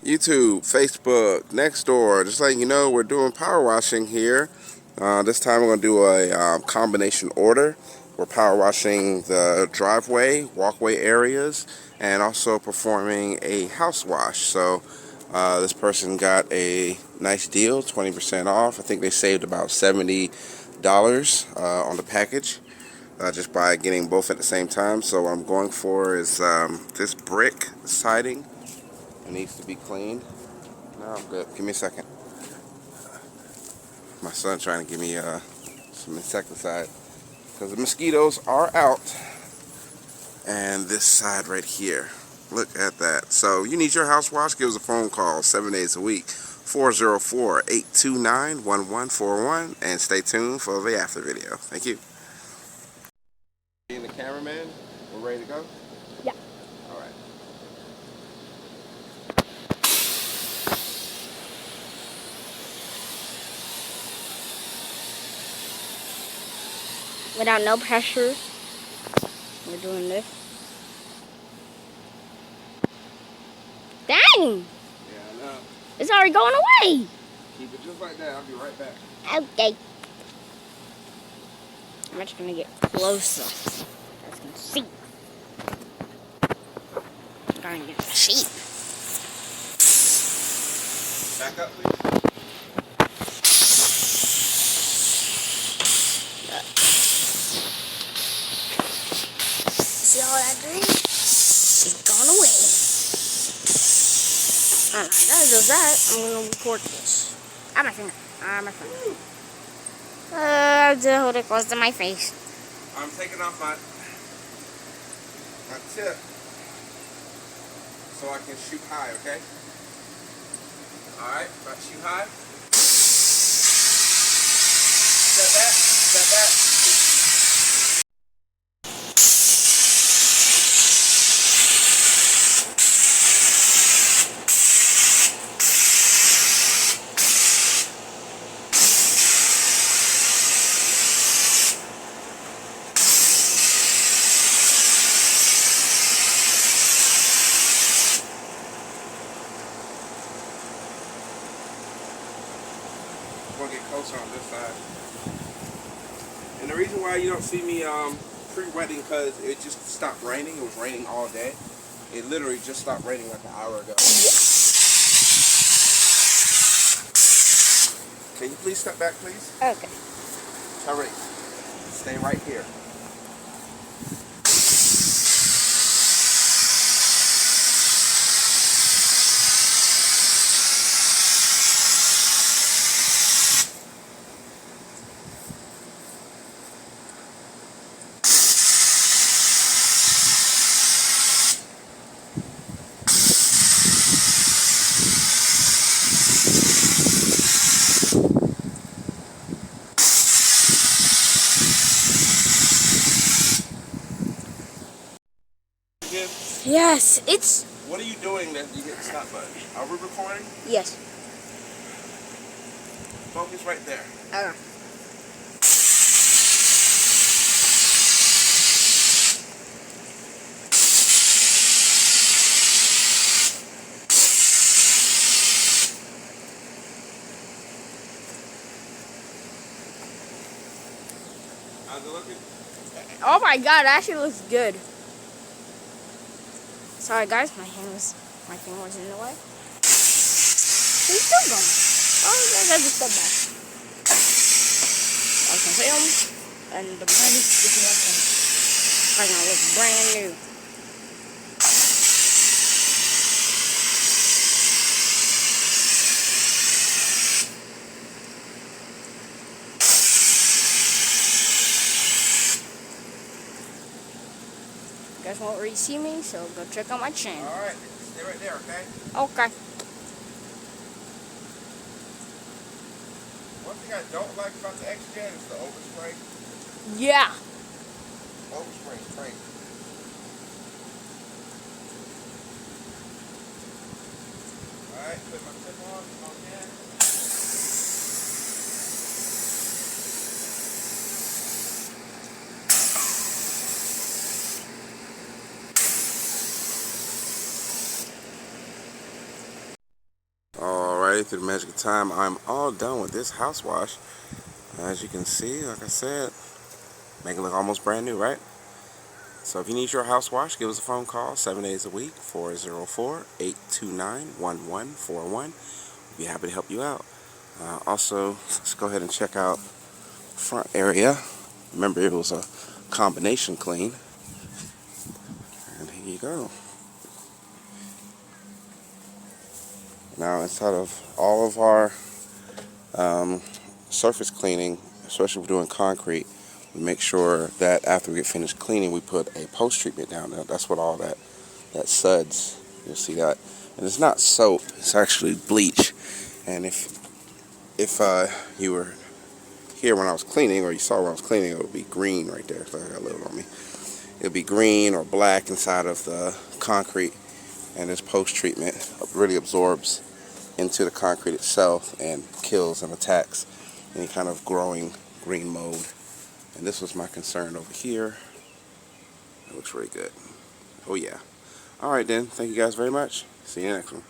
YouTube, Facebook, Nextdoor. Just letting you know we're doing power washing here. This time we're going to do a combination order. We're power washing the driveway, walkway areas, and also performing a house wash. So this person got a nice deal, 20% off. I think they saved about $70 on the package. Just by getting both at the same time. So what I'm going for is this brick siding. It needs to be cleaned. No, I'm good. Give me a second. My son's trying to give me some insecticide because the mosquitoes are out. And this side right here. Look at that. So you need your house wash? Give us a phone call 7 days a week. 404-829-1141. And stay tuned for the after video. Thank you. Being the cameraman, we're ready to go? Yeah. All right. Without no pressure, we're doing this. Dang! Yeah, I know. It's already going away. Keep it just like that. I'll be right back. Okay. I'm just gonna get closer. I was gonna see. I'm gonna get the sheep. Back up, please. See all that green? It's gone away. Alright, that does that. I'm gonna record this. Ah, my finger. My finger. Just hold it close to my face. I'm taking off my tip so I can shoot high, okay? Alright, about to shoot high. Step back, step back. I'm gonna get closer on this side. And the reason why you don't see me pre-wetting because it just stopped raining. It was raining all day. It literally just stopped raining like an hour ago. Can you please step back, please? Okay. Hurry. Stay right here. Yes, it's... What are you doing that you hit the stop button? Are we recording? Yes. Focus right there. Okay. How's it looking? Oh my god, it actually looks good. Sorry guys, my finger was in the way. He's still going. Oh, I just step back. I can film, and the brand is sticking up. It's gonna look brand new. You guys won't really see me, so go check out my channel. Alright, stay right there, okay? Okay. One thing I don't like about the X-Jet is the overspray. Yeah. Overspray is crazy. Alright, put my tip on again. everybody, through the magic of time, I'm all done with this house wash. As you can see, like I said, make it look almost brand new, right? So if you need your house wash, give us a phone call 7 days a week, 404-829-1141. We'll be happy to help you out. Also, let's go ahead and check out the front area. Remember, it was a combination clean. And here you go. Now, inside of all of our surface cleaning, especially if we're doing concrete, we make sure that after we get finished cleaning, we put a post treatment down there. That's what all that suds. You'll see that, and it's not soap; it's actually bleach. And if you were here when I was cleaning, or you saw when I was cleaning, it would be green right there. So I got a little on me. It would be green or black inside of the concrete, and this post treatment really absorbs into the concrete itself and kills and attacks any kind of growing green mold. And this was my concern over here. It looks really good. Oh yeah. Alright then, thank you guys very much. See you next one.